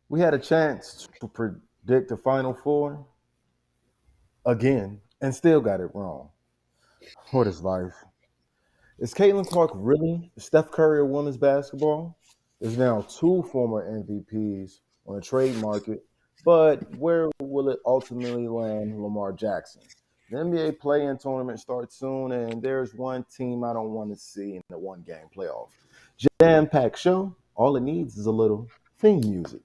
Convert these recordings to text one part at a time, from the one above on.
We had a chance to predict the Final Four again and still got it wrong. What is life? Is Caitlin Clark really Steph Curry of women's basketball? There's now two former MVPs on the trade market, but where will it ultimately land Lamar Jackson? The NBA play-in tournament starts soon, and there's one team I don't want to see in the one-game playoff. Jam-packed show. All it needs is a little theme music.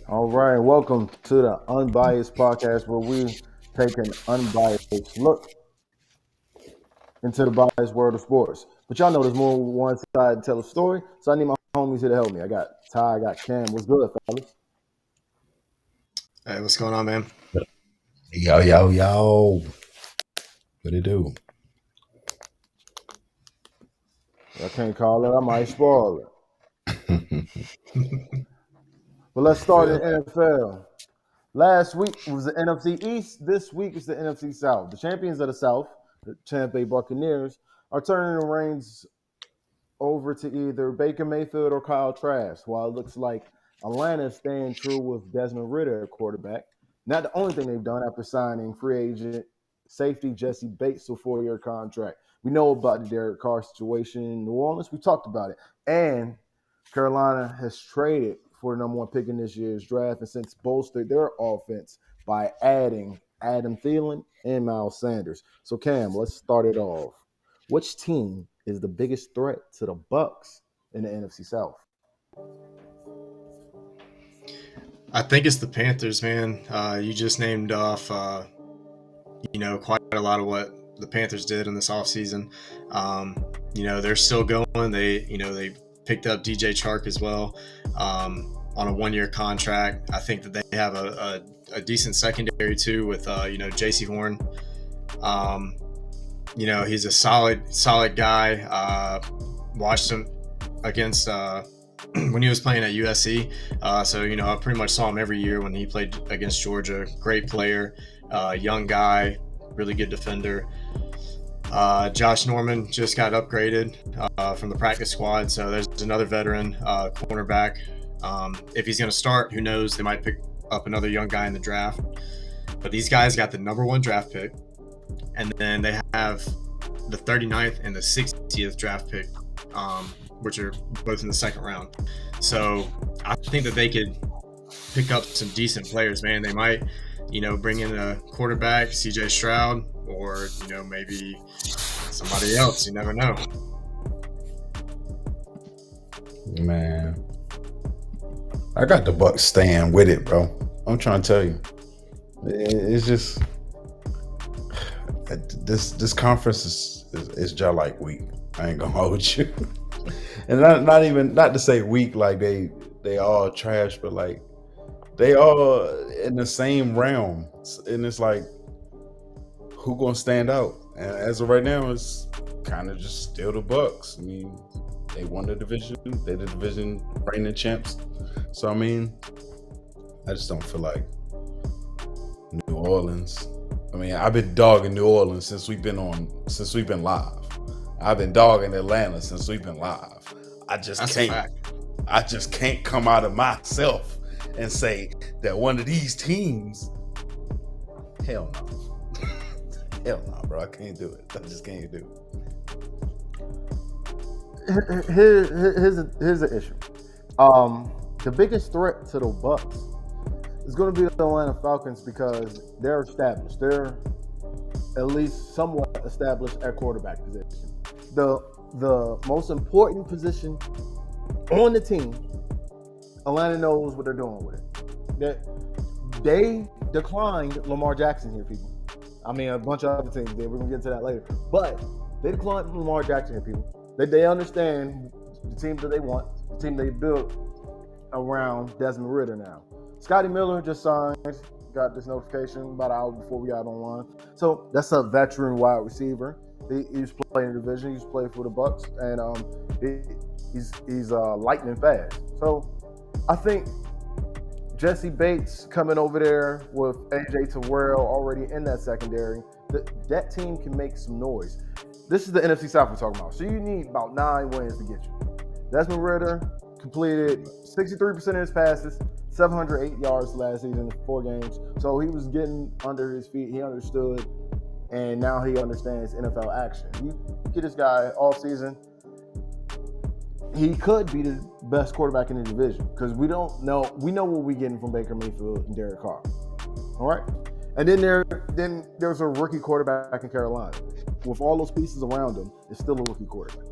All right, welcome to the Unbiased Podcast, where we take an unbiased look into the biased world of sports. But y'all know there's more than one side to tell a story, so I need my homies here to help me. I got Ty, I got Cam. What's good, fellas? Hey, what's going on, man? Yo, yo, yo. What it do? I can't call it. I might spoil it. But let's start in the NFL. Last week was the NFC East. This week is the NFC South. The champions of the South, the Tampa Bay Buccaneers, are turning the reins over to either Baker Mayfield or Kyle Trask, while it looks like Atlanta is staying true with Desmond Ritter at quarterback. Not the only thing they've done after signing free agent safety Jesse Bates to a 4-year contract. We know about the Derek Carr situation in New Orleans. We talked about it. And Carolina has traded for the number one pick in this year's draft and since bolstered their offense by adding Adam Thielen and Miles Sanders. So, Cam, let's start it off. Which team is the biggest threat to the Bucks in the NFC South? I think it's the Panthers, man. You just named off, quite a lot of what the Panthers did in this offseason. They're still going. They picked up DJ Chark as well on a 1-year contract. I think that they have a decent secondary too with, J.C. Horn. He's a solid guy. Watched him against when he was playing at USC. I pretty much saw him every year when he played against Georgia. Great player, young guy, really good defender. Josh Norman just got upgraded from the practice squad, so there's another veteran cornerback. If he's going to start, who knows? They might pick up another young guy in the draft. But these guys got the number one draft pick, and then they have the 39th and the 60th draft pick, which are both in the second round. So I think that they could pick up some decent players, man. They might, bring in a quarterback, CJ Stroud, or, maybe somebody else. You never know. Man, I got the Bucks staying with it, bro. I'm trying to tell you. It's just this conference is just like weak. I ain't gonna hold you. And not to say weak like they all trash, but like they all in the same realm. And it's like, who gonna stand out? And as of right now, it's kind of just still the Bucks. I mean, they won the division. They're the division reigning champs. So I mean, I just don't feel like New Orleans. I mean, I've been dogging New Orleans since we've been live. I've been dogging Atlanta since we've been live. I just can't come out of myself and say that one of these teams. Hell no. Hell no, bro. I can't do it. I just can't do it. Here's the issue. The biggest threat to the Bucks is going to be the Atlanta Falcons because they're established. They're at least somewhat established at quarterback position. The most important position on the team, Atlanta knows what they're doing with it. They declined Lamar Jackson here, people. I mean, a bunch of other teams did. We're going to get to that later. But they declined Lamar Jackson here, people. They understand the team that they want, the team they built around Desmond Ritter now. Scotty Miller just signed got this notification about an hour before we got online. So that's a veteran wide receiver. He's playing in the division. He's playing for the Bucks, and he's lightning fast. So I think Jesse Bates coming over there with AJ Terrell already in that secondary, that team can make some noise. This is the NFC South we're talking about. So you need about 9 wins to get you. Desmond Ridder completed 63% of his passes, 708 yards last season in 4 games. So he was getting under his feet. He understood, and now he understands NFL action. You get this guy all season, he could be the best quarterback in the division because we don't know. We know what we're getting from Baker Mayfield and Derek Carr. All right, and then there's a rookie quarterback in Carolina. With all those pieces around him, it's still a rookie quarterback.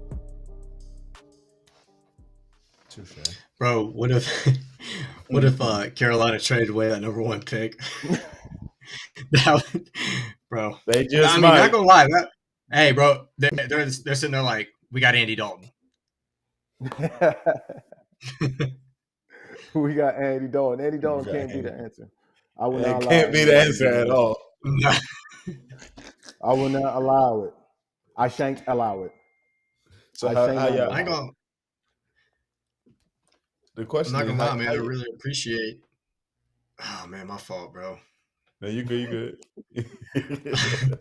Touche. Bro, what if Carolina traded away that number 1 pick? Bro, They just not gonna lie. Hey, bro, they're sitting there like, we got Andy Dalton. We got Andy Dalton. Andy Dalton can't be the answer. I will not allow can't be the answer at all. I will not allow it. I shan't allow it. So I how shan't y'all? I ain't gonna. The I'm question not is, gonna lie, man. I really appreciate. Oh man, my fault, bro. No, you good. You good.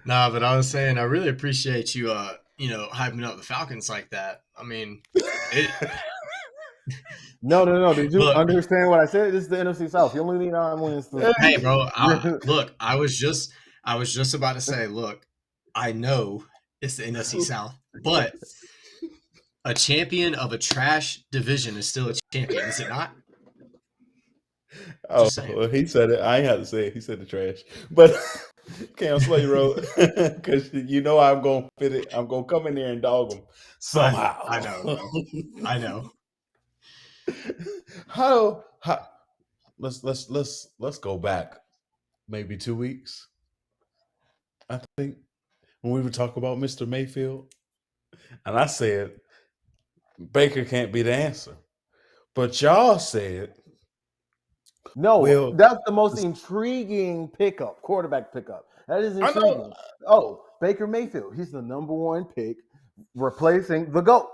Nah, but I was saying I really appreciate you, hyping up the Falcons like that. I mean, No. Did you Look. understand what I said? This is the NFC South. You only need 9 wins. Hey, bro. Look, I was just about to say, look, I know it's the NFC South, but a champion of a trash division is still a champion, is it not? Oh, Just saying. well, he said it. I ain't have to say it. He said the trash. But Cam Slay wrote, because you know I'm gonna fit it. I'm gonna come in there and dog him somehow. I know, bro. I know. How let's go back maybe 2 weeks. I think when we were talking about Mr. Mayfield, and I said Baker can't be the answer, but y'all said No, well, that's the most intriguing pickup, quarterback pickup. That is I intriguing. know. Oh, Baker Mayfield. He's the number 1 pick, replacing the GOAT.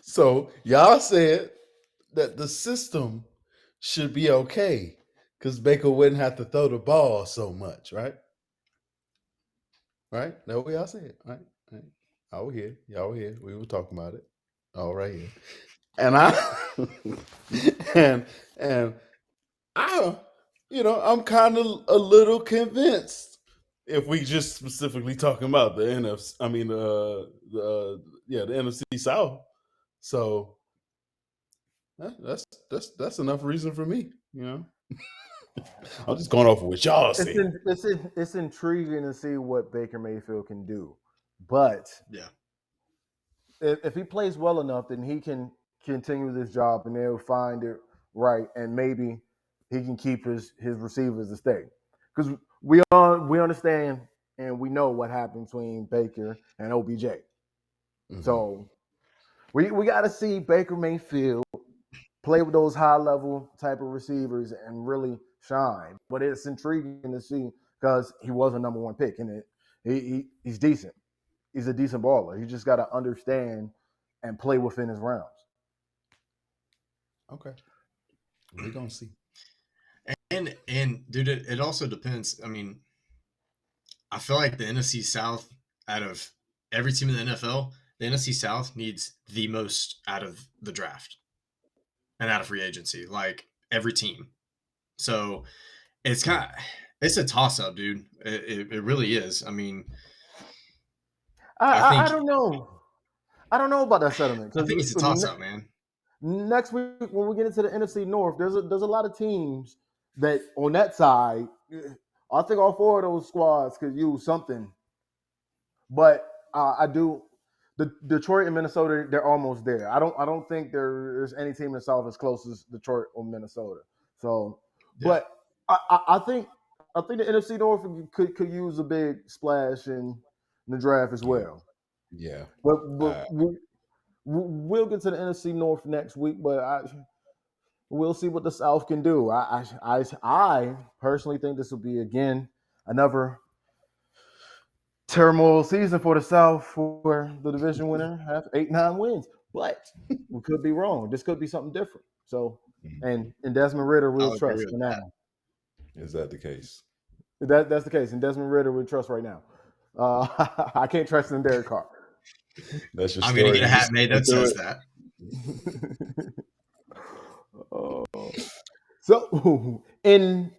So y'all said that the system should be okay because Baker wouldn't have to throw the ball so much, right? Right? That's what y'all said, right? I was here. Y'all were here. We were talking about it. All right here. And I I'm kind of a little convinced if we just specifically talking about the NFC, I mean the NFC South. So that's enough reason for me, I'm just going off of what y'all say. It's intriguing to see what Baker Mayfield can do, but Yeah. if he plays well enough, then he can continue this job, and they'll find it right, and maybe he can keep his receivers to stay. Because we understand and we know what happened between Baker and OBJ. Mhm. So we got to see Baker Mayfield play with those high level type of receivers and really shine. But it's intriguing to see because he was a number 1 pick, and he's decent. He's a decent baller. You just got to understand and play within his rounds. Okay, we're gonna see. And dude, it also depends. I mean, I feel like the NFC South, out of every team in the NFL, the NFC South needs the most out of the draft and out of free agency, like every team. So it's a toss up, dude. It really is. I mean, I don't know. I don't know about that settlement. I think it's a toss up, man. Next week, when we get into the NFC North, there's a lot of teams that on that side, I think all 4 of those squads could use something. But I do. The Detroit and Minnesota, they're almost there. I don't think there's any team in the South as close as Detroit or Minnesota. So, yeah. But I think the NFC North could use a big splash in the draft as well. Yeah. But we'll get to the NFC North next week. But we'll see what the South can do. I personally think this will be again another turmoil season for the South, where the division winner have 8-9 wins. But we could be wrong. This could be something different. So, and Desmond Ritter will I'll agree trust with for now. Is that the case? That's the case, and Desmond Ritter will trust right now. I can't trust in Derek Carr. That's your I'm story. going to get a hat made that Do says it. that. So, in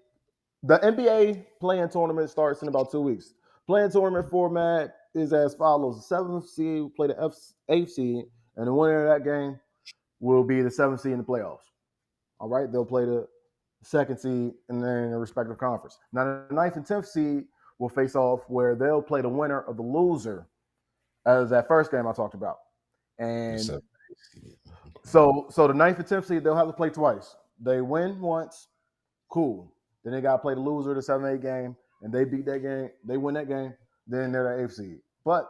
the NBA play-in tournament starts in about 2 weeks. Play-in tournament format is as follows: the 7th seed will play the 8th seed, and the winner of that game will be the 7th seed in the playoffs. All right, they'll play the 2nd seed in their respective conference. Now, the 9th and 10th seed will face off, where they'll play the winner of the loser as that first game I talked about. And so the 9th and 10th seed, they'll have to play twice. They win once, cool. Then they got to play the loser of the 7-8 game, and they beat that game. They win that game, then they're the 8th seed. But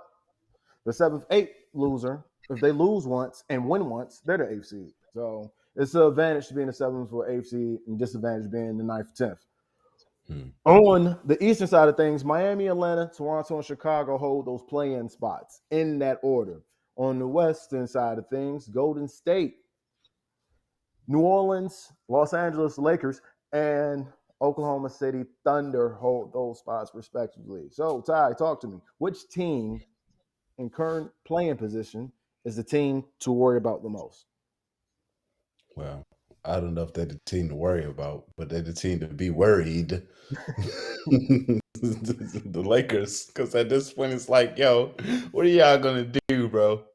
the 7th-8 loser, if they lose once and win once, they're the 8th seed. So it's an advantage to being the 7th or 8th seed, and disadvantage being the 9th, 10th. On the eastern side of things, Miami, Atlanta, Toronto, and Chicago hold those play-in spots in that order. On the western side of things, Golden State, New Orleans, Los Angeles Lakers, and Oklahoma City Thunder hold those spots respectively. So, Ty, talk to me. Which team in current playing position is the team to worry about the most? Well, I don't know if they're the team to worry about, but they're the team to be worried. The Lakers, because at this point it's like, yo, what are y'all gonna do, bro?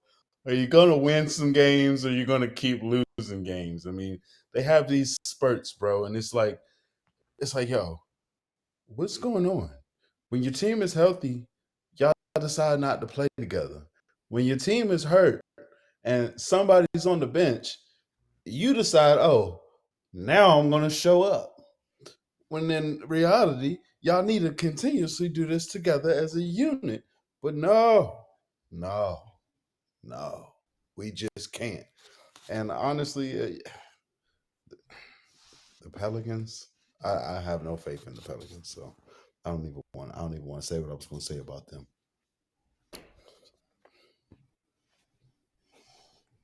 Are you gonna win some games, or are you gonna keep losing games? I mean, they have these spurts, bro, and it's like, yo, what's going on? When your team is healthy, y'all decide not to play together. When your team is hurt and somebody's on the bench, you decide, oh, now I'm going to show up. When in reality, y'all need to continuously do this together as a unit. But no, we just can't. And honestly, the Pelicans, I have no faith in the Pelicans, so I don't even want to say what I was going to say about them.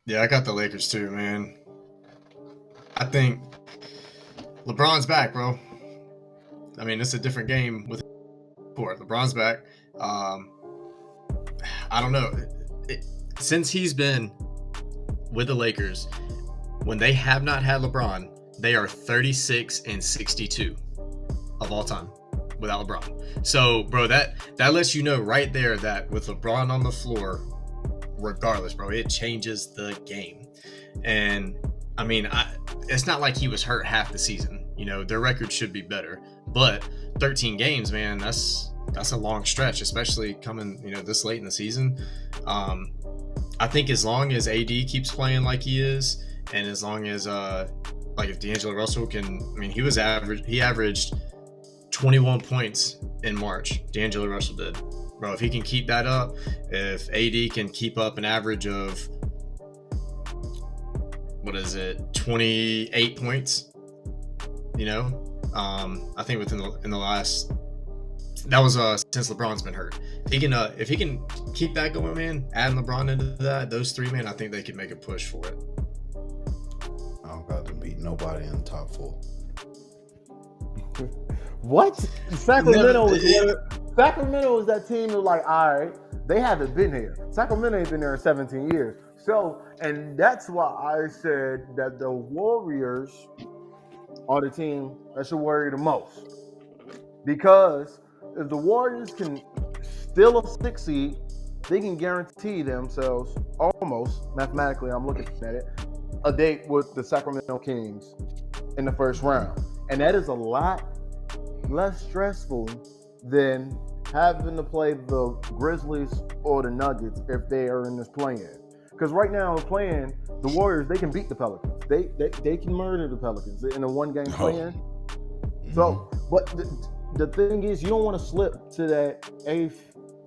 Yeah, I got the Lakers too, man. I think LeBron's back, bro. I mean, it's a different game with LeBron's back. I don't know. Since he's been with the Lakers, when they have not had LeBron, they are 36-62 of all time without LeBron. So, bro, that lets you know right there that with LeBron on the floor, regardless, bro, it changes the game. And I mean, it's not like he was hurt half the season. You know, their record should be better, but 13 games, man, that's a long stretch, especially coming, you know, this late in the season. I think as long as AD keeps playing like he is, and as long as like if D'Angelo Russell can, I mean, he averaged 21 points in March. D'Angelo Russell did. Bro, if he can keep that up, if AD can keep up an average of 28 points, you know, I think within the last, that was since LeBron's been hurt. If he can keep that going, man, add LeBron into that, those three, man, I think they can make a push for it. I don't got to beat nobody in the top 4. What? Sacramento is that team that's like, all right, they haven't been here. Sacramento ain't been there in 17 years. So, and that's why I said that the Warriors are the team that should worry the most. Because if the Warriors can steal a 6 seed, they can guarantee themselves, almost mathematically, I'm looking at it, a date with the Sacramento Kings in the first round. And that is a lot less stressful than having to play the Grizzlies or the Nuggets if they are in this play-in. Because right now, playing the Warriors, they can beat the Pelicans. They can murder the Pelicans in a one-game play-in. Mm-hmm. So, but the thing is, you don't want to slip to that 8th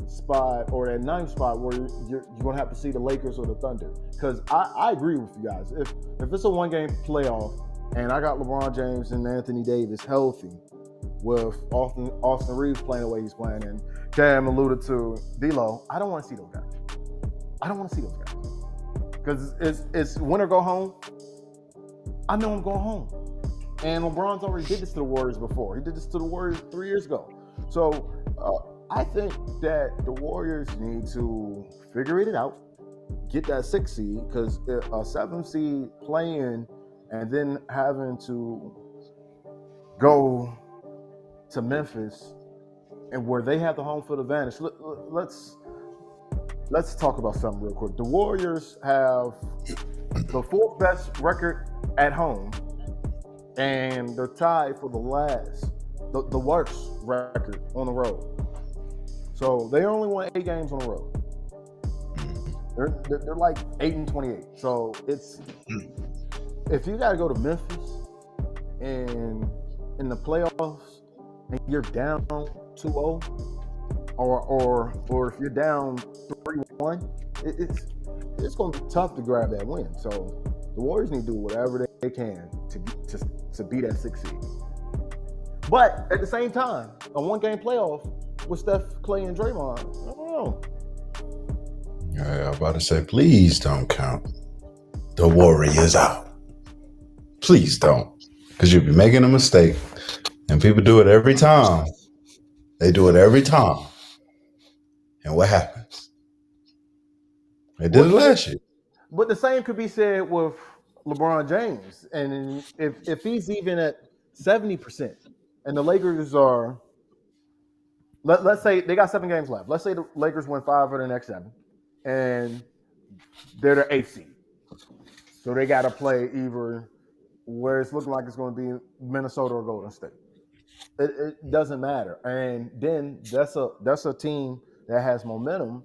spot or that 9th spot where you're going to have to see the Lakers or the Thunder. Because I agree with you guys. If it's a one-game playoff, and I got LeBron James and Anthony Davis healthy, with Austin Reeves playing the way he's playing, and Cam alluded to D'Lo, I don't want to see those guys. I don't want to see those guys because it's win or go home. I know I'm going home, and LeBron's already did this to the Warriors before. He did this to the Warriors 3 years ago. So I think that the Warriors need to figure it out, get that 6 seed, because a 7 seed playing and then having to go to Memphis and where they have the home field advantage. Let's talk about something real quick. The Warriors have the 4th best record at home, and they're tied for the worst record on the road. So they only won 8 games on the road. They're like 8-28. So it's if you got to go to Memphis and in the playoffs and you're down 2-0, or if you're down 3-1, it's going to be tough to grab that win. So the Warriors need to do whatever they can to beat that 6 seed. But at the same time, a 1-game playoff with Steph, Clay, and Draymond, I don't know. Yeah, I'm about to say, please don't count the Warriors out. Please don't, because you'll be making a mistake, and people do it every time. They do it every time, and what happens? They did it last year. But the same could be said with LeBron James, and if he's even at 70%, and the Lakers are, let's say they got 7 games left. Let's say the Lakers win 5 of the next 7, and they're the 8th seed. So they got to play either where it's looking like it's going to be Minnesota or Golden State. It doesn't matter, and then that's a team that has momentum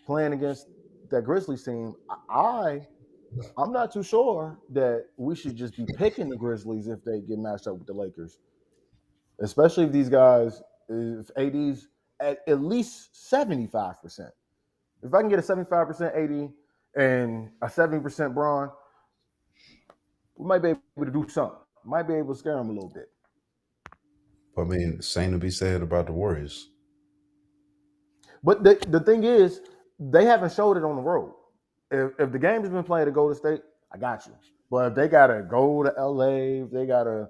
playing against that Grizzlies team. I'm not too sure that we should just be picking the Grizzlies if they get matched up with the Lakers, especially if these guys, if AD's at least 75%. If I can get a 75% AD and a 70% Bron, we might be able to do something. Might be able to scare them a little bit. I mean, same to be said about the Warriors. But the thing is, they haven't showed it on the road. If the game has been played at Golden State, I got you. But if they gotta go to LA, if they gotta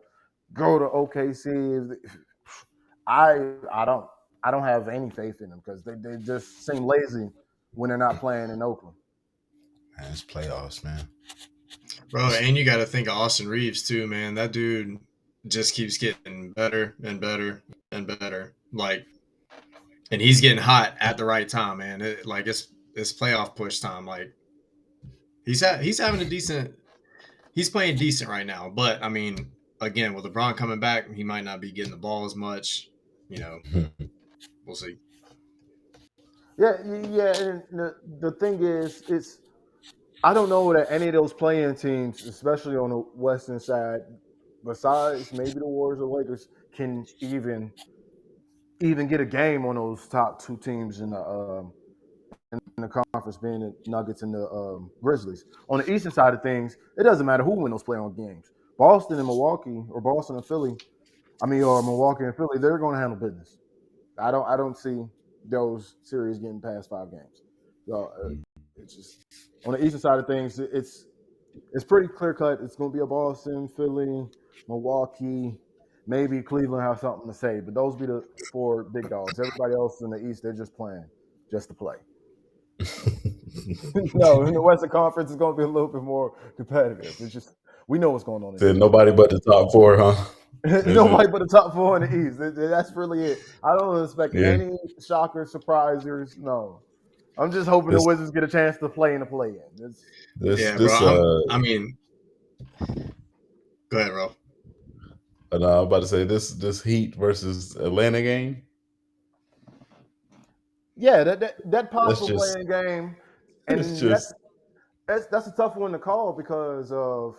go to OKC, I don't have any faith in them because they just seem lazy when they're not playing in Oakland. Man, it's playoffs, man. Bro, and you got to think of Austin Reeves too, man. That dude just keeps getting better and better and better. Like, and he's getting hot at the right time, man. It's playoff push time. Like, he's having a decent. He's playing decent right now, but I mean, again, with LeBron coming back, he might not be getting the ball as much. You know, we'll see. Yeah. And the thing is, I don't know that any of those playing teams, especially on the Western side, besides maybe the Warriors or Lakers, can even get a game on those top 2 teams in the conference, being the Nuggets and the Grizzlies. On the Eastern side of things, it doesn't matter who win those playoff games. Boston and Milwaukee, or Boston and Philly, or Milwaukee and Philly, they're going to handle business. I don't see those series getting past 5 games. So it's just on the Eastern side of things, it's pretty clear cut. It's going to be a Boston, Philly, Milwaukee, maybe Cleveland have something to say, but those be the 4 big dogs. Everybody else in the East, they're just playing just to play. No, in the Western Conference, it's going to be a little bit more competitive. It's just we know what's going on. Said nobody but the top 4, huh? Nobody but the top 4 in the East. That's really it. I don't expect any shockers, surprisers. No, I'm just hoping the Wizards get a chance to play in the play-in. Bro. I mean, go ahead, bro. I'm about to say this Heat versus Atlanta game. Yeah, that possible playing game, and that's a tough one to call because of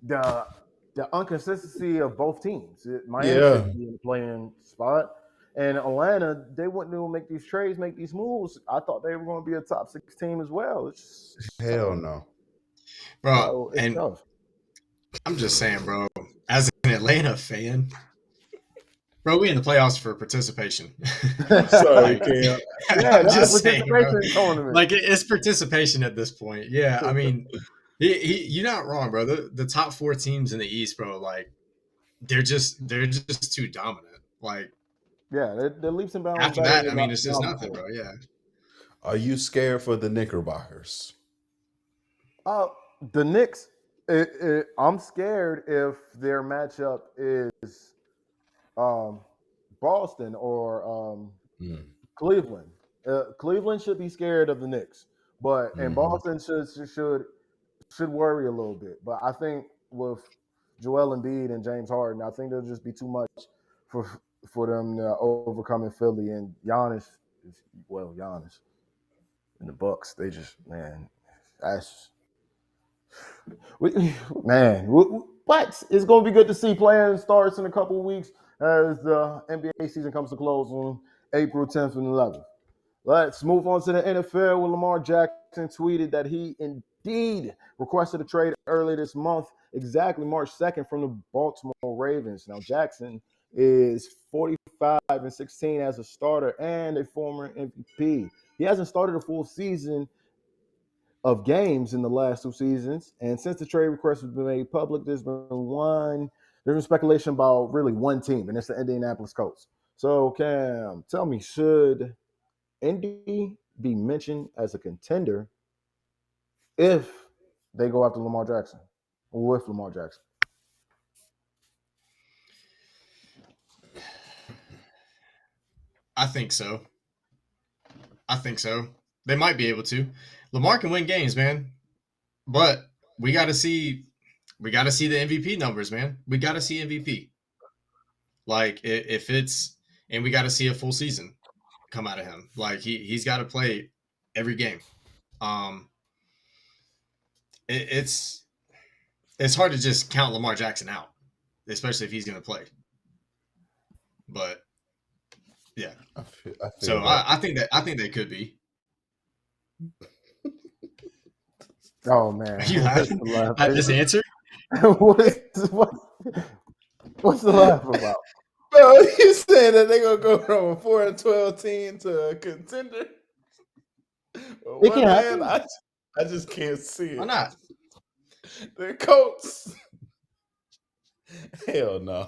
the inconsistency of both teams. Miami should be in the playing spot, and Atlanta, they wouldn't even make these trades, make these moves. I thought they were going to be a top 6 team as well. Hell no, bro. It's tough. I'm just saying, bro. As an Atlanta fan, bro, we in the playoffs for participation. Sorry, Like, Cam. Yeah, I'm this is a just saying, bro. participation tournament. Like, it's participation at this point. Yeah, I mean, you're not wrong, bro. The top 4 teams in the East, bro, like they're just too dominant. Like Yeah, they're leaps and bounds after better that, I than mean, the it's just other nothing, four. bro. Yeah, Are you scared for the Knickerbockers? Uh, the Knicks, I'm scared if their matchup is um, Boston or Mm, Cleveland. Cleveland should be scared of the Knicks, but and hmm Boston should worry a little bit. But I think with Joel Embiid and James Harden, I think there'll just be too much for for them to overcome in Philly. And Giannis, Giannis and the Bucks, they just that's man. But it's going to be good to see playing starts in a couple of weeks as the NBA season comes to close on April 10th and 11th. Let's move on to the NFL, where Lamar Jackson tweeted that he indeed requested a trade early this month, exactly March 2nd, from the Baltimore Ravens. Now, Jackson is 45-16 as a starter and a former MVP. He hasn't started a full season of games in the last 2 seasons, and since the trade request has been made public, there's been speculation about really one team, and it's the Indianapolis Colts. So, Cam, tell me, should Indy be mentioned as a contender if they go after Lamar Jackson or with Lamar Jackson? I think so. I think so. They might be able to. Lamar can win games, man, but we got to see. We got to see the MVP numbers, man. We got to see MVP. Like if it's and we got to see a full season come out of him. Like he's got to play every game. Um, it's hard to just count Lamar Jackson out, especially if he's going to play. But yeah, I so feel that. I think they could be. Oh Are man, you what's laughing the laugh? at this answer? What's the laugh about? Bro, you saying that they're gonna go from a 4-12 team to a contender? It What can man? happen. I just can't see Why it. not? The Colts. Hell no.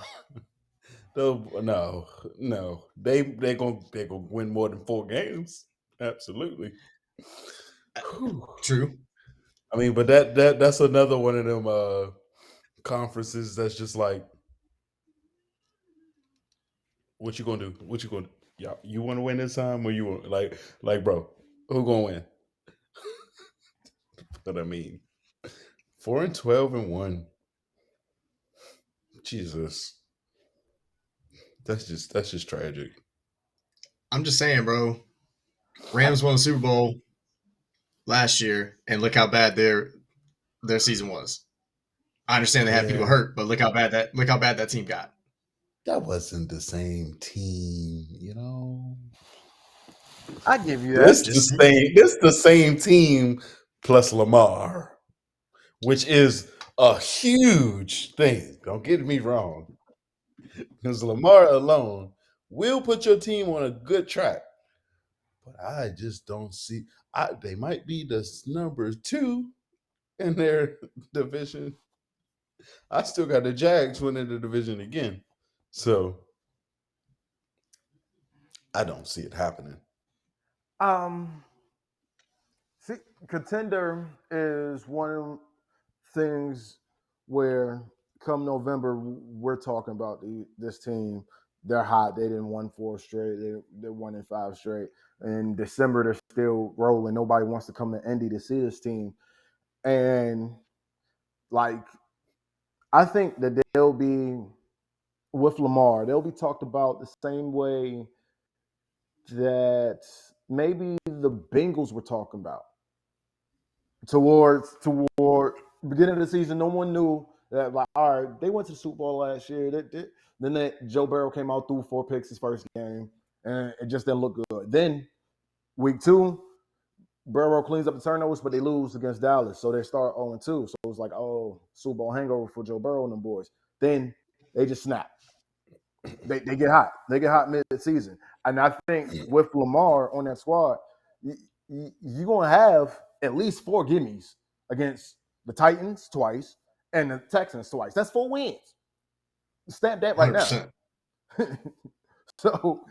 No. They gonna win more than 4 games. Absolutely. Whew. True. I mean, but that's another one of them conferences that's just like, what you gonna do? What you gonna do? Yeah, you want to win this time, or you want like, bro, who gonna win? But I mean, 4-12-1. Jesus, that's just tragic. I'm just saying, bro. Rams won the Super Bowl last year, and look how bad their season was. I understand they had people Yeah, hurt, but look how bad that team got. that wasn't the same team, you know. I give you that. This the Just same. This the same team plus Lamar, which is a huge thing. Don't get me wrong, because Lamar alone will put your team on a good track. But I just don't see. They might be the number 2 in their division. I still got the Jags winning the division again, so I don't see it happening. Um, See, contender is one of them things where come November we're talking about this team. They're hot. They didn't won 4 straight. They're 1-5 straight. In December they're still rolling. Nobody wants to come to Indy to see this team. And like I think that they'll be with Lamar. They'll be talked about the same way that maybe the Bengals were talking about. Toward beginning of the season, no one knew that. Like, all right, they went to the Super Bowl last year. Then Joe Burrow came out, threw 4 picks his first game, and it just didn't look good. Then week 2, Burrow cleans up the turnovers, but they lose against Dallas, so they start 0-2. So was like, oh, Super Bowl hangover for Joe Burrow and them boys. Then they just snap. They get hot. They get hot mid-season. And I think with Lamar on that squad, you're going to have at least 4 gimmies against the Titans twice and the Texans twice. That's 4 wins. Stamp that right 100%. now. So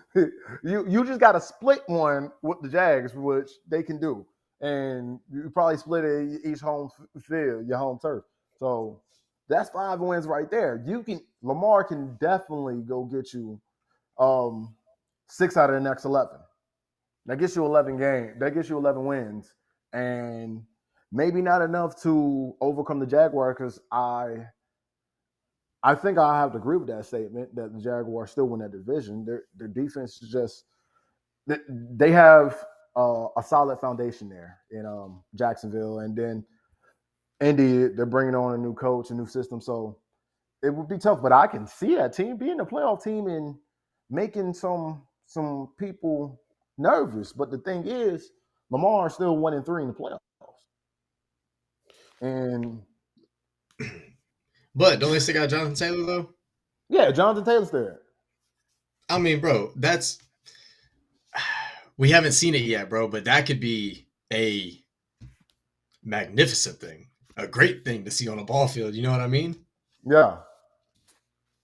you just got to split one with the Jags, which they can do. And you probably split it each home field, your home turf. So that's 5 wins right there. Lamar can definitely go get you 6 out of the next 11. That gets you 11 games. That gets you 11 wins, and maybe not enough to overcome the Jaguars. Because I think I have to agree with that statement that the Jaguars still win that division. Their defense is just they have a solid foundation there in Jacksonville, and then Indy, they're bringing on a new coach, a new system, so it would be tough. But I can see that team being a playoff team and making some people nervous. But the thing is, Lamar is still 1-3 in the playoffs, and But don't they still got Jonathan Taylor though? yeah, Jonathan Taylor's there. I mean, bro, we haven't seen it yet, bro, but that could be a magnificent thing, a great thing to see on a ball field. You know what I mean? Yeah.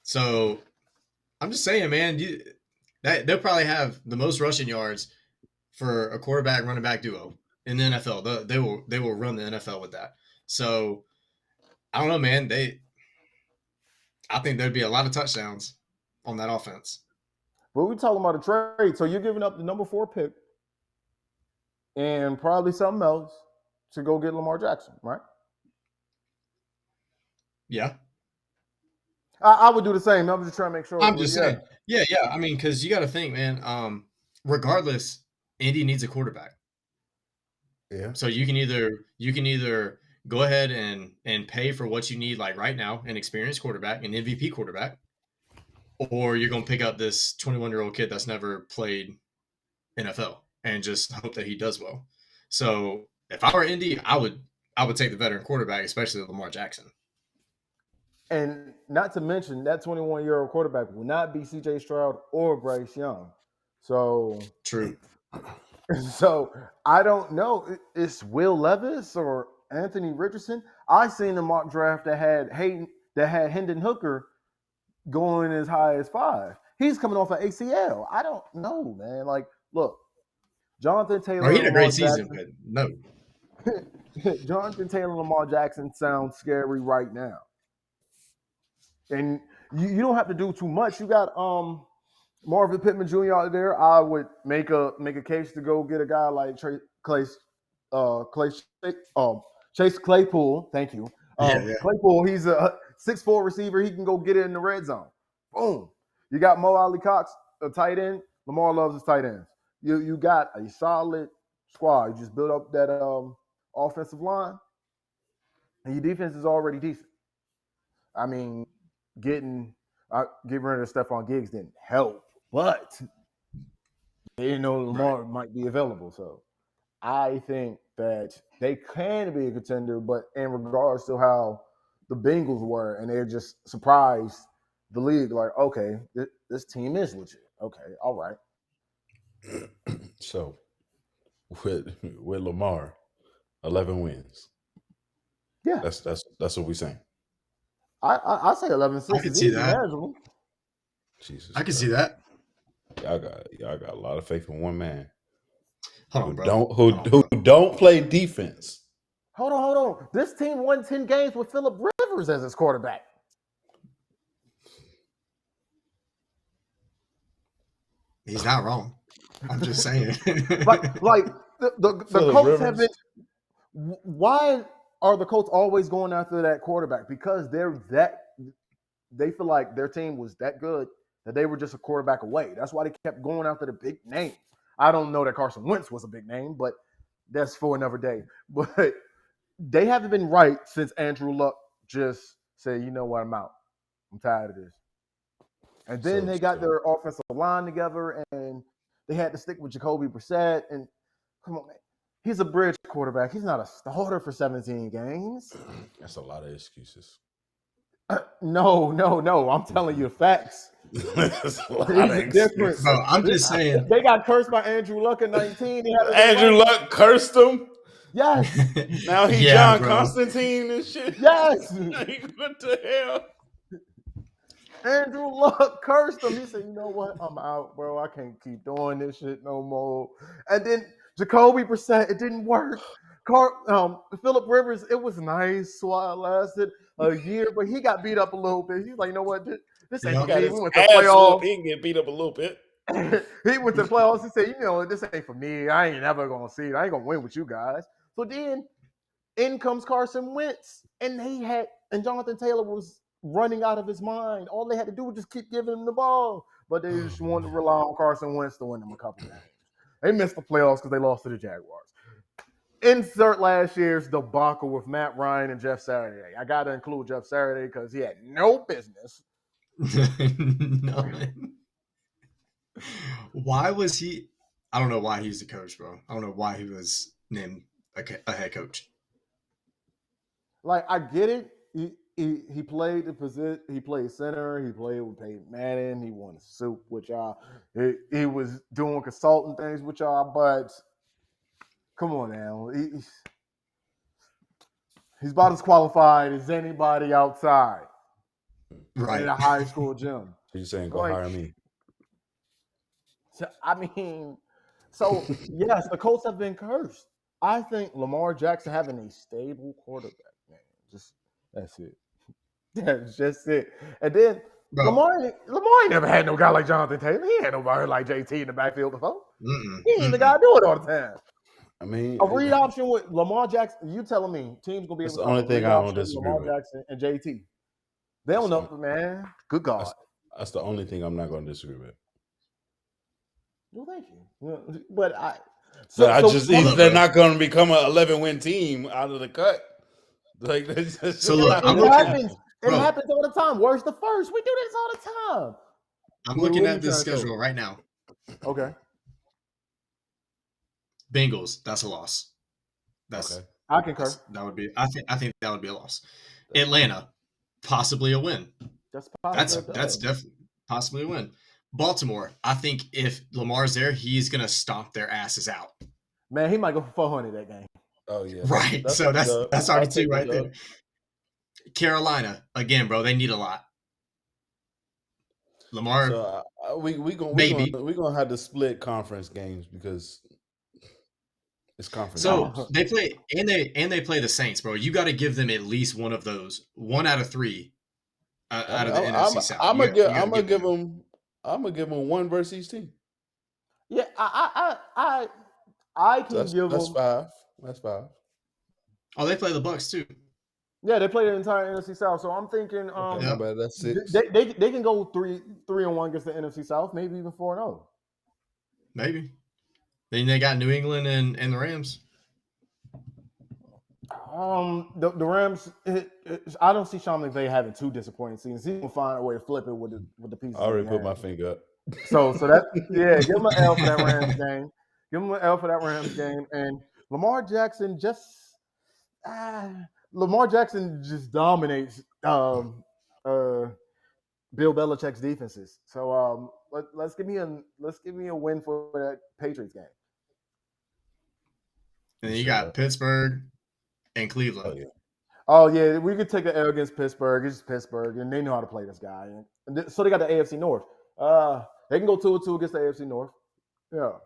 So I'm just saying, man, they'll probably have the most rushing yards for a quarterback running back duo in the NFL. They will run the NFL with that. So I don't know, man. I think there'd be a lot of touchdowns on that offense. But we're talking about a trade. So you're giving up the number 4 pick and probably something else to go get Lamar Jackson, right? Yeah. I would do the same. I'm just trying to make sure. I'm just saying. Yeah. I mean, because you got to think, man. Regardless, Indy needs a quarterback. Yeah. So you can either go ahead and pay for what you need, like right now, an experienced quarterback, an MVP quarterback, or you're gonna pick up this 21-year-old kid that's never played NFL and just hope that he does well. So if I were Indy, I would take the veteran quarterback, especially Lamar Jackson. And not to mention that 21-year-old quarterback will not be C.J. Stroud or Bryce Young. So True. So I don't know. It's Will Levis or Anthony Richardson. I seen a mock draft that had Hendon Hooker going as high as 5. He's coming off an ACL. I don't know, man. Like, look, Jonathan Taylor. He had a great season, but no. Jonathan Taylor and Lamar Jackson sound scary right now. And you don't have to do too much. You got Marvin Pittman Jr. out there. I would make a case to go get a guy like Chase Claypool. Thank you. Yeah. Claypool, he's a 6'4" receiver. He can go get it in the red zone. Boom. You got Mo Alley Cox, a tight end. Lamar loves his tight ends. You got a solid squad. You just build up that offensive line, and your defense is already decent. I mean, getting rid of Stephon Diggs didn't help, but they didn't know Lamar might be available. So I think that they can be a contender, but in regards to how the Bengals were, and they're just surprised the league, like, okay, this team is legit. Okay, all right. So with Lamar, 11 wins. Yeah, that's what we're saying. I say 11-6. I can see that. Manageable. Jesus, I can see that. Y'all got a lot of faith in one man. Hold on, bro. Who don't play defense. Hold on. This team won 10 games with Phillip Rivers as its quarterback. He's not wrong. I'm just saying. like the Colts have been. Why are the Colts always going after that quarterback? Because they feel like their team was that good that they were just a quarterback away. That's why they kept going after the big names. I don't know that Carson Wentz was a big name, but that's for another day. But they haven't been right since Andrew Luck just said, you know what, I'm out. I'm tired of this. And then they got their offensive line together, and they had to stick with Jacoby Brissett. And come on, man. He's a bridge quarterback. He's not a starter for 17 games. That's a lot of excuses. No. I'm telling you the facts. That's a lot He's of a different. excuses. Bro, I'm just saying. They got cursed by Andrew Luck in 19. He had Andrew Luck cursed him. Yes. Now he Yeah, John bro. Constantine and shit. Yes. What the hell? Andrew Luck cursed him. He said, "You know what? I'm out, bro. I can't keep doing this shit no more." And then Jacoby Brissett, it didn't work. Phillip Rivers, it was nice while it lasted a year, but he got beat up a little bit. He's like, "You know what? This ain't Yeah. for Got me." his We went to ass whooped. playoffs. He can get beat up a little bit. He went to the playoffs. He said, "You know, this ain't for me. I ain't never gonna see it. I ain't gonna win with you guys." So then, in comes Carson Wentz, and Jonathan Taylor was running out of his mind. All they had to do was just keep giving him the ball, but they just wanted to rely on Carson Wentz to win them a couple games. They missed the playoffs because they lost to the Jaguars. Insert last year's debacle with Matt Ryan and Jeff Saturday. I got to include Jeff Saturday because he had no business. No. Why was he? I don't know why he's the coach, bro. I don't know why he was named a head coach. Like, I get it. He played the position. He played center. He played with Peyton Manning. He won a suit with y'all. He was doing consulting things with y'all. But come on now, he's about as qualified as anybody outside Right. in a high school gym. So you saying go Like, hire me? So, I mean, so yes, the Colts have been cursed. I think Lamar Jackson having a stable quarterback, man, that's it. That's just it. And then Bro. Lamar ain't never had no guy like Jonathan Taylor. He had nobody like JT in the backfield before. He ain't the guy do it all the time. I mean, A read option with Lamar Jackson. You telling me teams gonna be able that's to the stop only a thing read I don't option with disagree Lamar with. Jackson and JT? They don't know, man. Good God. That's the only thing I'm not going to disagree with. Well, thank you. But they're not going to become an 11-win team out of the cut. Like, So look, it happens all the time. Where's the first? We do this all the time. I'm looking at this schedule right now. Okay. Bengals, that's a loss. That's okay. I concur. That would be. I think that would be a loss. Atlanta, possibly a win. That's definitely possibly a win. Baltimore, I think if Lamar's there, he's gonna stomp their asses out. Man, he might go for 400 that game. Oh yeah, right. That's already two right there. Carolina, again, bro, they need a lot. Lamar, so we're gonna have to split conference games because it's conference. So they play and they play the Saints, bro. You got to give them at least one of those, 1 out of 3 out of the NFC South. I'm gonna give them 1 versus each team. Yeah, I can give them. That's 5. Oh, they play the Bucks too. Yeah, they play the entire NFC South. So I'm thinking, that's 6. They can go 3-1 against the NFC South, maybe even 4-0. Maybe. Then they got New England and the Rams. The Rams. I don't see Sean McVay having 2 disappointing seasons. He will find a way to flip it with the pieces. I already put my finger up. So that give him an L for that Rams game. Give him an L for that Rams game. And Lamar Jackson just dominates Bill Belichick's defenses. So let's give me a win for that Patriots game. And then you got Pittsburgh and Cleveland. Oh yeah, we could take an L against Pittsburgh. It's Pittsburgh, and they know how to play this guy. And so they got the AFC North. They can go 2-2 against the AFC North. Yeah.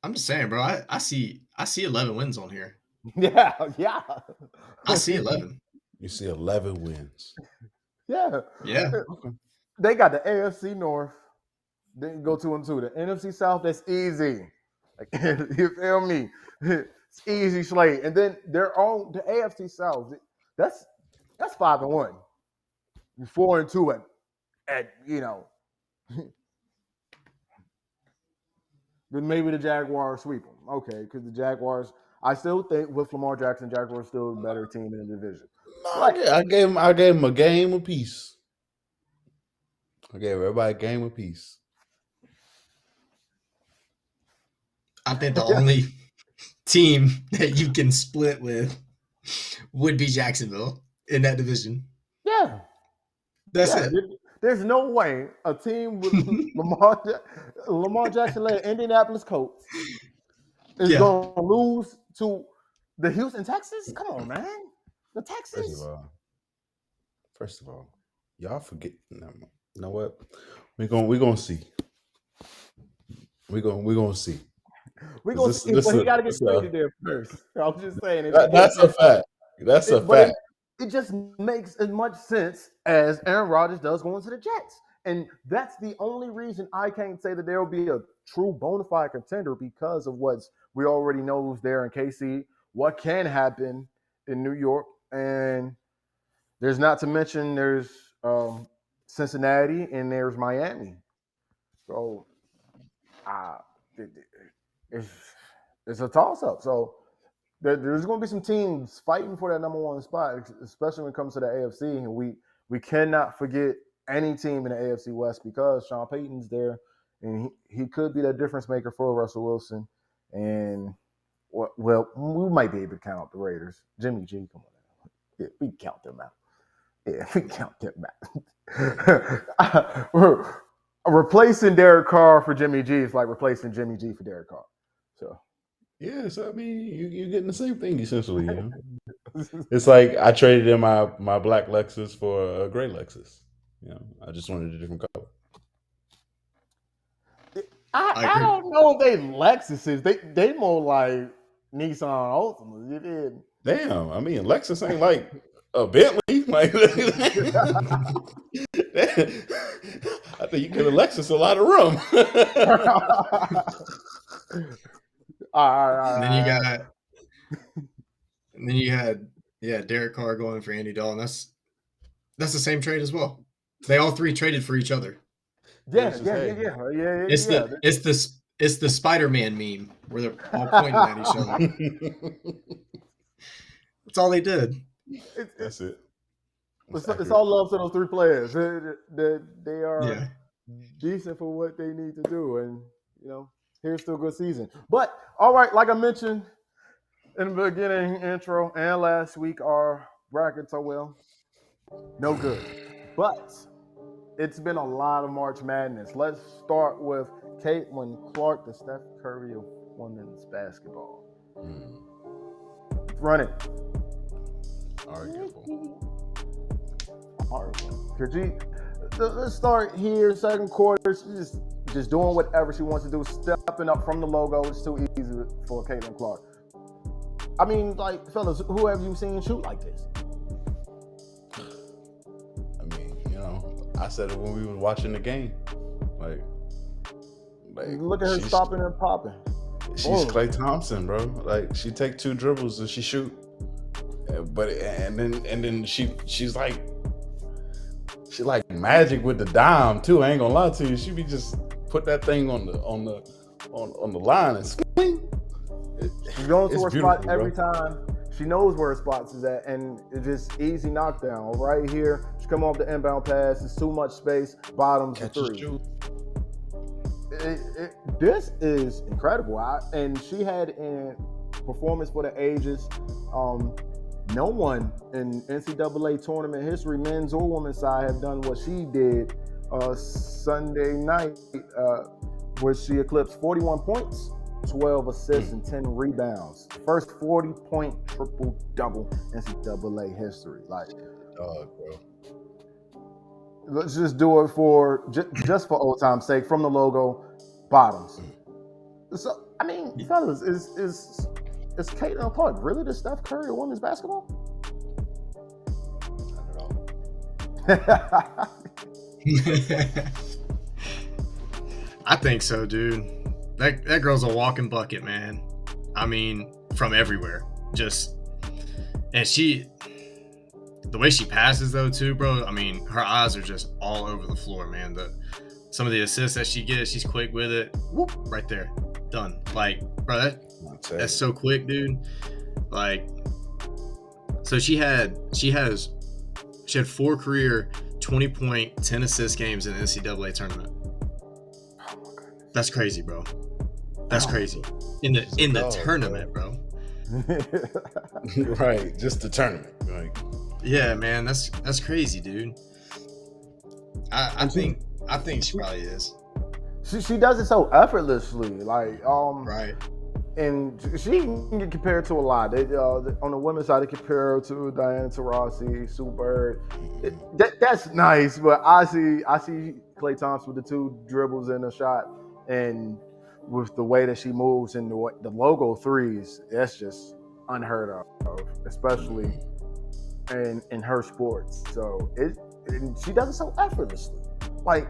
I'm just saying, bro. I see 11 wins on here. Yeah. I see 11. You see 11 wins. Yeah. Okay. They got the AFC North. They can go 2-2. The NFC South, that's easy. Like, you feel me? It's easy slate. And then they're on the AFC South. That's 5-1. 4-2 at then maybe the Jaguars sweep them. Okay, because the Jaguars, I still think with Lamar Jackson, Jaguars still a better team in the division. I gave him a game apiece. I gave everybody a game apiece. I think the only team that you can split with would be Jacksonville in that division. Yeah. That's Yeah, it. there's no way a team with Lamar Jackson led Indianapolis Colts is Yeah. going to lose to the Houston Texans. Come on, man, the Texans. First of all, y'all forget. No, you know what? We're gonna see. We're gonna see. We're going to see, but he got to get traded there first. I'm just saying. That's a fact. That's a fact. It just makes as much sense as Aaron Rodgers does going to the Jets. And that's the only reason I can't say that there will be a true bona fide contender because of what we already know is there in KC, what can happen in New York. And there's not to mention there's Cincinnati and there's Miami. So it's a toss-up. So there's going to be some teams fighting for that number one spot, especially when it comes to the AFC. And we cannot forget any team in the AFC West because Sean Payton's there, and he could be that difference maker for Russell Wilson. And, well, we might be able to count the Raiders. Jimmy G, come on now. Yeah, we count them out. Yeah, we count them out. Replacing Derek Carr for Jimmy G is like replacing Jimmy G for Derek Carr. So. Yeah, so I mean, you're getting the same thing essentially. You know? It's like I traded in my black Lexus for a gray Lexus. You know, I just wanted a different color. I don't know if they Lexuses. They more like Nissan Ultimas. Damn, I mean, Lexus ain't like a Bentley. Like, I think you give a Lexus a lot of room. All right. And then you had Derek Carr going for Andy Dalton. That's the same trade as well. They all three traded for each other. Yeah. It's the Spider-Man meme where they're all pointing at each other. That's all they did. That's it. It's all love to those three players. They are decent for what they need to do, and here's still a good season. But all right, like I mentioned in the beginning intro and last week, our brackets are no good. But it's been a lot of March Madness. Let's start with Caitlin Clark, the Steph Curry of women's basketball. Run it. Arguable. Let's start here. Second quarter, she's just doing whatever she wants to do, stepping up from the logo. It's too easy for Caitlin Clark. I mean, like, fellas, who have you seen shoot like this? I mean, I said it when we were watching the game. Like look at her stopping and popping. She's Klay Thompson, bro. Like, she take 2 dribbles and she shoot. But then she's like magic with the dime too. I ain't gonna lie to you. She be just put that thing on the line and swing. She's going to her spot every time. She knows where her spots is at, and it's just easy knockdown right here. She come off the inbound pass. It's too much space. Bottoms to 3. This is incredible. And she had a performance for the ages. No one in NCAA tournament history, men's or women's side, have done what she did Sunday night, where she eclipsed 41 points, 12 assists, and 10 rebounds. First 40-point triple-double NCAA history. Like, bro. Let's just do it for just for old time's sake. From the logo, bottoms. So, I mean, fellas, is Caitlin Clark really the Steph Curry of women's basketball? Not at all. I think so, dude. That girl's a walking bucket, man. I mean, from everywhere. And the way she passes though, too, bro. I mean, her eyes are just all over the floor, man. Some of the assists that she gets, she's quick with it. Whoop, right there, done. Like, bro, that's so quick, dude. Like, so she had 4 career 20-point, 10 assist games in the NCAA tournament. Oh my goodness. That's crazy, bro. That's crazy. In the dog, tournament, bro. Right, just the tournament. Like, Yeah, man, that's crazy, dude. I And think she probably is. she does it so effortlessly, like Right. and she can get compared to a lot. They, on the women's side, they compare her to Diana Taurasi, Sue Bird. That's nice, but I see Klay Thompson with the 2 dribbles and a shot, and with the way that she moves and the logo threes, that's just unheard of, especially in her sports. So and she does it so effortlessly. Like,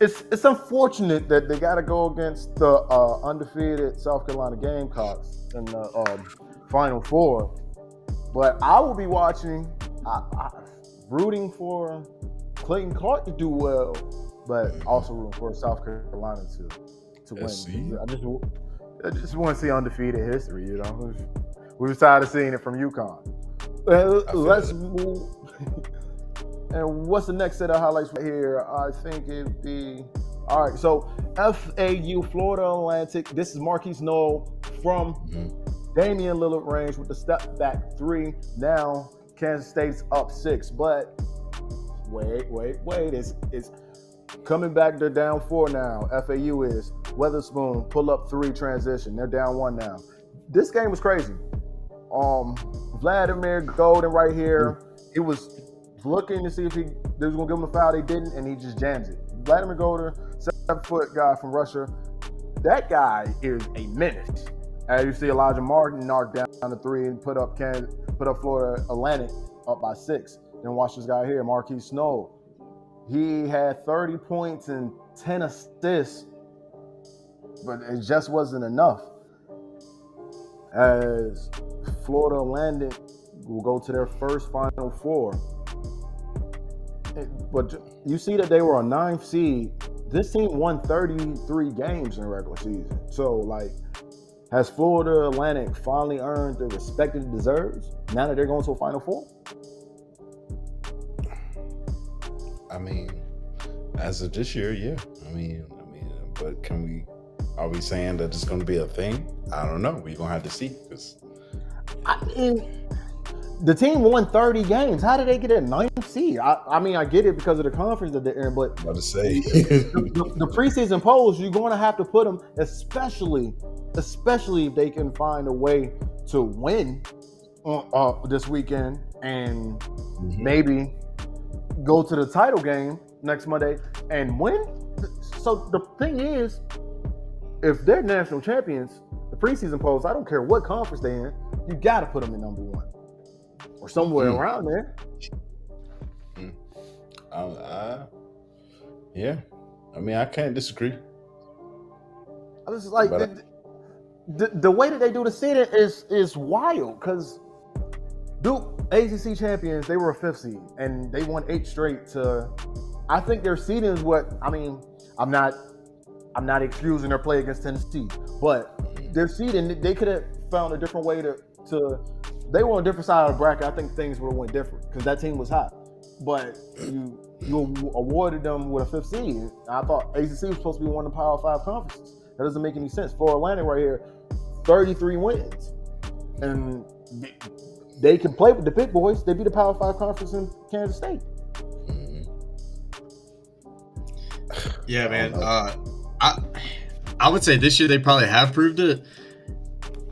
it's unfortunate that they got to go against the undefeated South Carolina Gamecocks in the Final Four. But I will be watching, rooting for Clayton Clark to do well, but also rooting for South Carolina to win. SC. I just want to see undefeated history. You know, we were tired of seeing it from UConn. Let's move. And what's the next set of highlights right here? I think it'd be all right. So FAU, Florida Atlantic. This is Marquise Noel from Damian Lillard range with the step back 3. Now Kansas State's up 6, but wait. It's coming back. They're down 4 now. FAU is Weatherspoon pull up 3 transition. They're down 1 now. This game was crazy. Vladimir Golden right here. He was looking to see if they was gonna give him a foul. They didn't, and he just jams it. Vladimir Golden, 7-foot guy from Russia. That guy is a menace. As you see, Elijah Martin knocked down the 3 and put up Florida Atlantic up by 6. Then watch this guy here, Marquise Snow. He had 30 points and 10 assists, but it just wasn't enough. As Florida Atlantic will go to their first Final Four. But you see that they were a 9th seed. This team won 33 games in the regular season. So, like, has Florida Atlantic finally earned the respect it deserves now that they're going to a Final Four? I mean, as of this year, yeah. I mean, but are we saying that it's going to be a thing? I don't know. We're going to have to see. I mean, the team won 30 games. How did they get a 9th seed? I mean, I get it because of the conference that they're in, but About to say. the preseason polls, you're going to have to put them, especially if they can find a way to win this weekend and maybe go to the title game next Monday and win. So the thing is, if they're national champions, the preseason polls, I don't care what conference they're in, you got to put them in number 1 or somewhere around there. Yeah. I mean, I can't disagree. I was like, the way that they do the seeding is wild because Duke, ACC champions, they were a 5th seed and they won 8 straight to. I think their seeding is what I mean. I'm not excusing their play against Tennessee, but their seeding, they could have found a different way to. They were on a different side of the bracket. I think things would have went different because that team was hot. But you awarded them with a 5th seed. I thought ACC was supposed to be one of the Power 5 conferences. That doesn't make any sense. For Atlantic right here, 33 wins, and they can play with the big boys. They beat the Power 5 conference in Kansas State. Yeah, man. I would say this year they probably have proved it.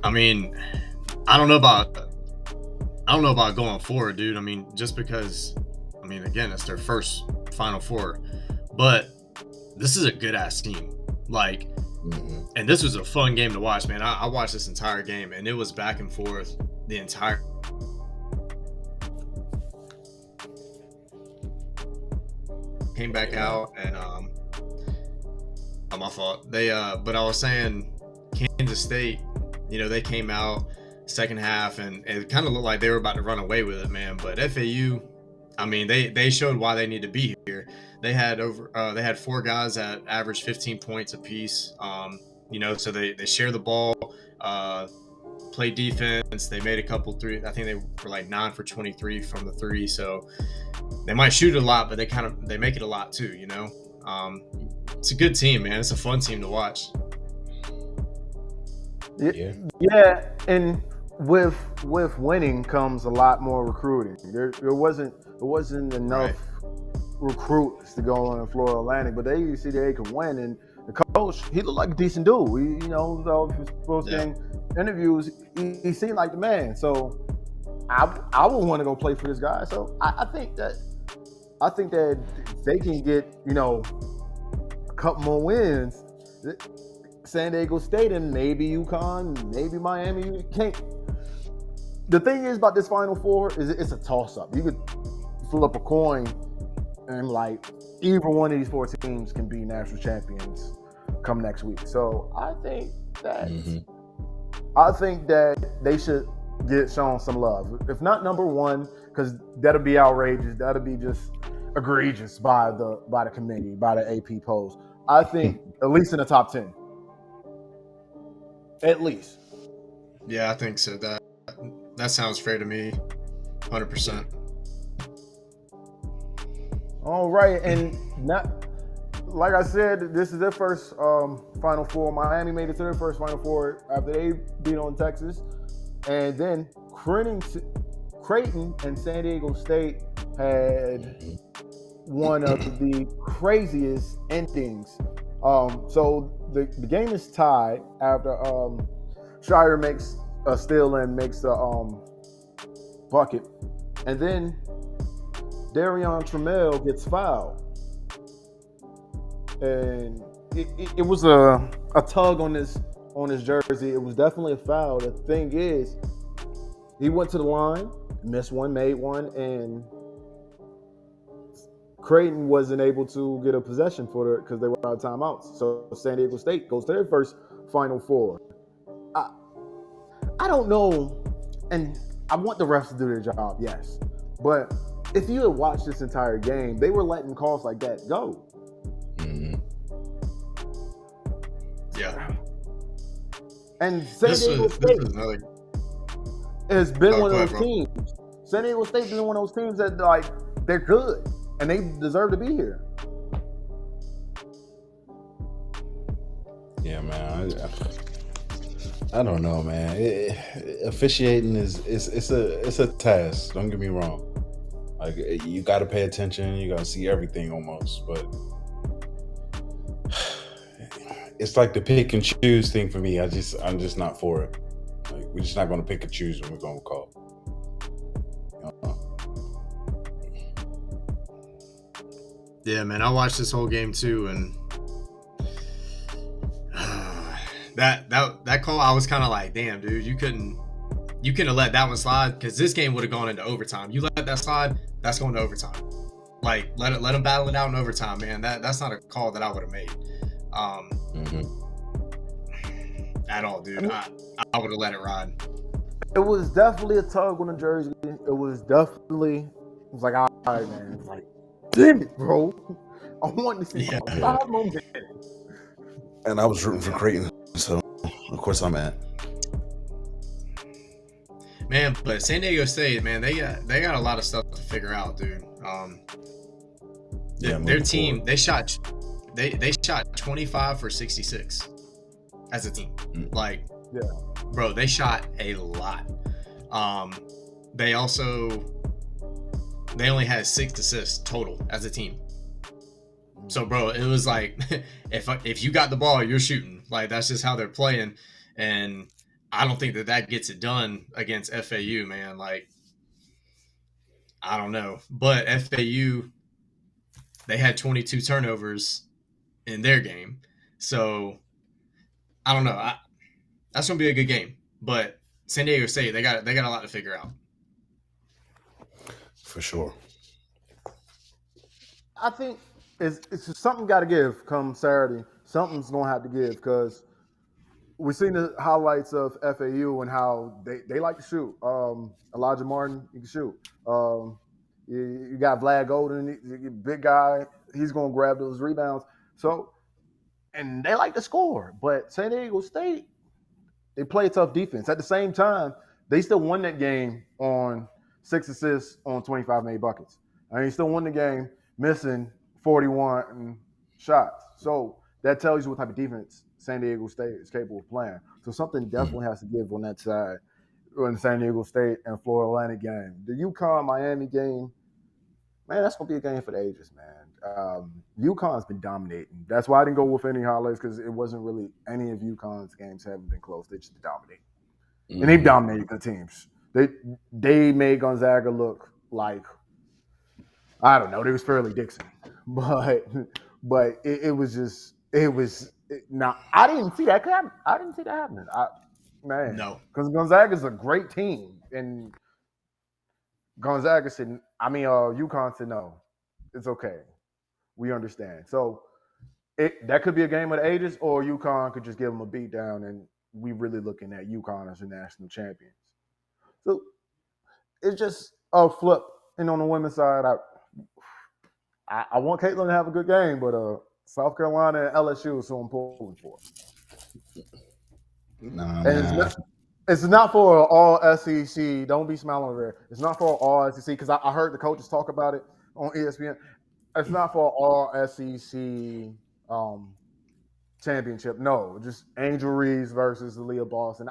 I mean, I don't know about going forward, dude. I mean, just because, I mean, again, it's their first Final Four, but this is a good ass team. Like, and this was a fun game to watch, man. I watched this entire game, and it was back and forth the entire. Came back out, and my fault. They but I was saying, Kansas State, you know, they came out second half, and it kind of looked like they were about to run away with it, man. But FAU, I mean, they showed why they need to be here. They had they had 4 guys that averaged 15 points apiece. You know, so they share the ball, play defense. They made a couple 3. I think they were like 9 for 23 from the 3. So they might shoot a lot, but they make it a lot too. You know, it's a good team, man. It's a fun team to watch. Yeah. Yeah, and with winning comes a lot more recruiting. There wasn't enough Right. recruits to go on in Florida Atlantic, but they see they could win, and the coach he looked like a decent dude. So his post Yeah. game interviews, he seemed like the man. So I would want to go play for this guy. So I think that they can get a couple more wins. San Diego State and maybe UConn, maybe Miami. You can't. The thing is about this Final Four is it's a toss up. You could flip a coin and like either one of these four teams can be national champions come next week. So I think that they should get shown some love. If not number one, because that'll be outrageous. That'll be just egregious by the committee, by the AP polls. I think at least in the top 10. At least. Yeah, I think so. That sounds fair to me. 100%. All right, and not like I said, this is their first Final Four. Miami made it to their first Final Four after they beat on Texas, and then Creighton and San Diego State had one of the craziest endings. So the game is tied after Shire makes a steal and makes a bucket, and then Darion Trammell gets fouled, and it was a tug on his jersey. It was definitely a foul. The thing is, he went to the line, missed one, made one, and Creighton wasn't able to get a possession for it because they were out of timeouts. So San Diego State goes to their first Final Four. I don't know, and I want the refs to do their job, yes, but if you had watched this entire game, they were letting calls like that go. Yeah. And San Diego State has been one of those teams. San Diego State has been one of those teams that like they're good and they deserve to be here. Yeah, man. I don't know, man. Officiating is a task. Don't get me wrong. Like you got to pay attention. You got to see everything almost, but it's like the pick and choose thing for me. I'm just not for it. Like we're just not going to pick and choose when we're going to call. Yeah, man. I watched this whole game too, and that call, I was kind of like, damn, dude, you couldn't have let that one slide because this game would have gone into overtime. You let that slide, that's going to overtime. Like let them battle it out in overtime, man. That's not a call that I would have made. At all, dude. I would have let it ride. It was definitely a tug on the jersey. It was like, all right, man. It's like, damn it, bro. I wanted to see 5 more minutes. And I was rooting for Creighton, so of course I'm at. Man, but San Diego State, man, they got a lot of stuff to figure out, dude. Their team, forward. they shot 25 for 66 as a team. Like, yeah, bro, they shot a lot. They only had 6 assists total as a team. So, bro, it was like if you got the ball, you're shooting. Like that's just how they're playing, and I don't think that gets it done against FAU, man. Like I don't know, but FAU, they had 22 turnovers in their game, so I don't know. That's gonna be a good game, but San Diego State, they got a lot to figure out. For sure. I think it's just something got to give come Saturday. Something's gonna have to give because we've seen the highlights of FAU and how they like to shoot. Elijah Martin, he can shoot. You got Vlad Golden, big guy. He's gonna grab those rebounds. So, and they like to score. But San Diego State, they play tough defense. At the same time, they still won that game on 6 assists on 25 made buckets. And he still won the game missing 41 shots. So that tells you what type of defense San Diego State is capable of playing. So something definitely has to give on that side in the San Diego State and Florida Atlantic game. The UConn Miami game, man, that's gonna be a game for the ages, man. UConn's been dominating. That's why I didn't go with any highlights because it wasn't really any of UConn's games haven't been close. They just dominate, and they've dominated good teams. They made Gonzaga look like I don't know. They was fairly Dixon, but it was not. I didn't see that happen. I didn't see that happening. No. Because Gonzaga's a great team, and Gonzaga said, UConn said no, it's okay, we understand. So that could be a game of the ages, or UConn could just give them a beat down, and we really looking at UConn as the national champions. So it's just a flip. And on the women's side, I want Caitlin to have a good game, but South Carolina and LSU is who I'm pulling for. Nah, and it's not for all SEC. Don't be smiling over there. It's not for all SEC because I heard the coaches talk about it on ESPN. It's not for all SEC championship. No, just Angel Reese versus Aaliyah Boston.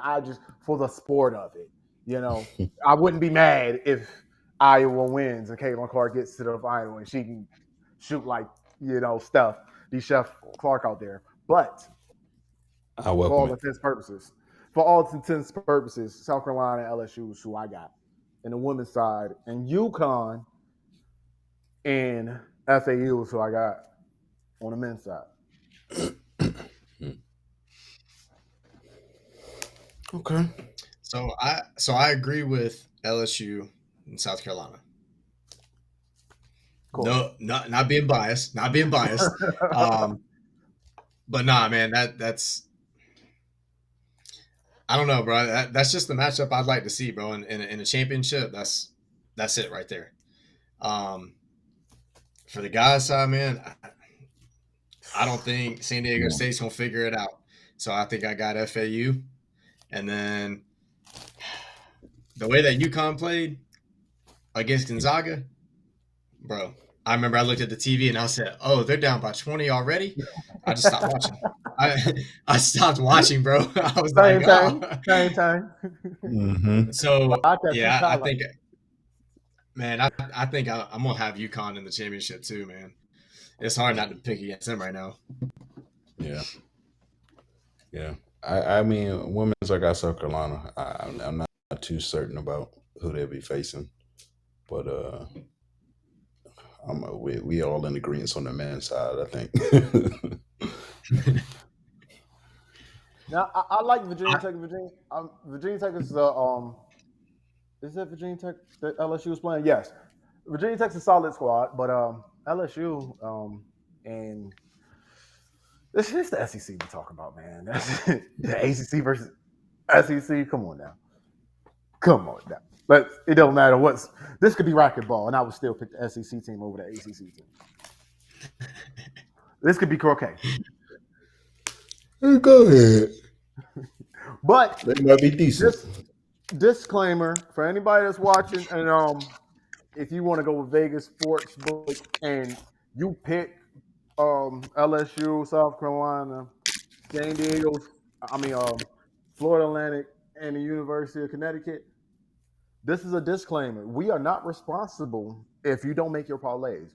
For the sport of it, I wouldn't be mad if Iowa wins and Caitlin Clark gets to the final and she can shoot like Steph, Chef Clark out there. But I welcome for all intents and purposes, South Carolina and LSU is who I got. And the women's side, and UConn and FAU is who I got on the men's side. Okay. So I agree with LSU and South Carolina. Cool. No, not being biased. But nah, man, that's I don't know, bro. That's just the matchup I'd like to see, bro. In a championship, that's it right there. For the guys' side, man, I don't think San Diego State's gonna figure it out. So I think I got FAU, and then the way that UConn played against Gonzaga, bro. I remember I looked at the TV and I said, "Oh, they're down by 20 already." I just stopped watching. I stopped watching, bro. I was Same like, time. Mm-hmm. So yeah, I think, man, I think I'm gonna have UConn in the championship too, man. It's hard not to pick against them right now. Yeah. I mean, women's I got South Carolina. I'm not too certain about who they'll be facing, but we all in agreement on the men's side, I think. Now I like Virginia Tech. Virginia Tech is the is that Virginia Tech that LSU is playing? Yes, Virginia Tech's a solid squad, but LSU and this is the SEC we're talking about, man. That's the ACC versus SEC. Come on now. But it don't matter what's. This could be racquetball, and I would still pick the SEC team over the ACC team. This could be croquet. Go ahead. But They might be decent. Disclaimer for anybody that's watching, and if you want to go with Vegas Sportsbook and you pick LSU, South Carolina, San Diego, Florida Atlantic, and the University of Connecticut, this is a disclaimer. We are not responsible if you don't make your parlays.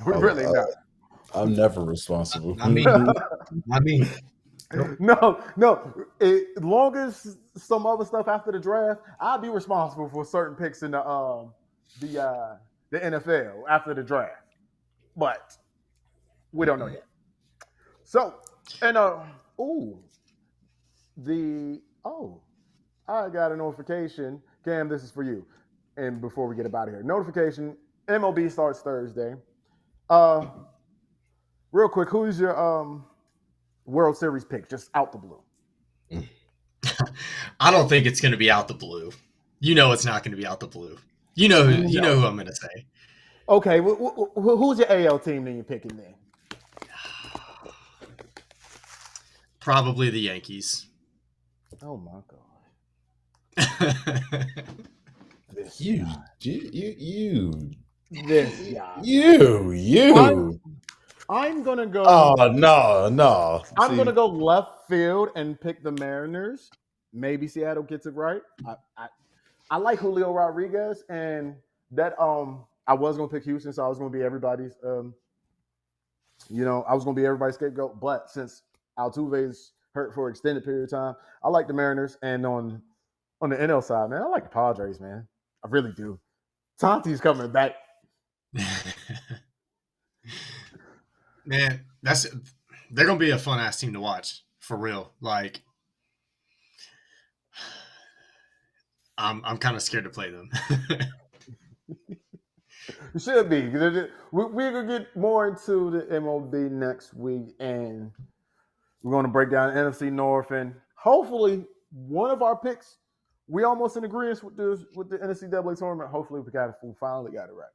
We're really not. I'm never responsible. I mean, No. As long as some other stuff after the draft, I'll be responsible for certain picks in the NFL after the draft. But we don't know yet. So, and I got a notification. Cam, this is for you. And before we get out of here, notification: MLB starts Thursday. Real quick, who's your World Series pick? Just out the blue. I don't think it's going to be out the blue. It's not going to be out the blue. You know who I'm going to say. Okay, who's your AL team that you're picking then? Probably the Yankees. Oh my god! You. This guy. I'm gonna go. Oh no. I'm See, gonna go left field and pick the Mariners. Maybe Seattle gets it right. I like Julio Rodriguez, and that I was gonna pick Houston, so I was gonna be everybody's I was gonna be everybody's scapegoat. But since Altuve's hurt for an extended period of time, I like the Mariners. And on the NL side, man, I like the Padres, man. I really do. Tanti's coming back. Man, they're gonna be a fun ass team to watch for real. Like, I'm kind of scared to play them. It should be. We're gonna get more into the MLB next week, and we're gonna break down the NFC North, and hopefully one of our picks. We almost in agreement with the NCAA tournament. Hopefully we finally got it right.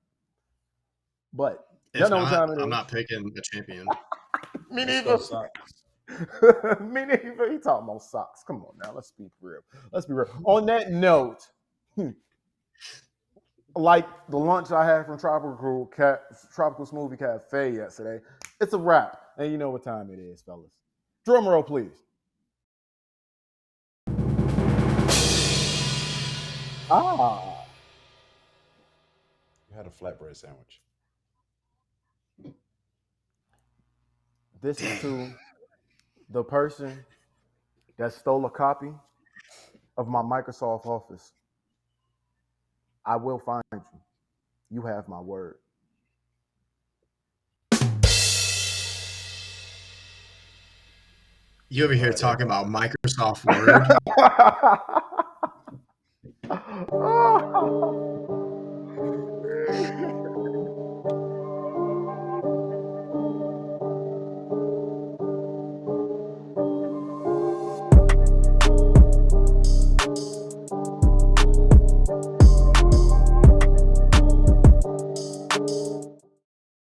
But if not, I'm not picking a champion. Me neither. Me neither. He talking about socks. Come on now, let's be real. On that note, like the lunch I had from Tropical Smoothie Cafe yesterday, it's a wrap. And you know what time it is, fellas. Drum roll, please. you had a flatbread sandwich. This is to the person that stole a copy of my Microsoft Office. I will find you. You have my word. You over here talking about Microsoft Word?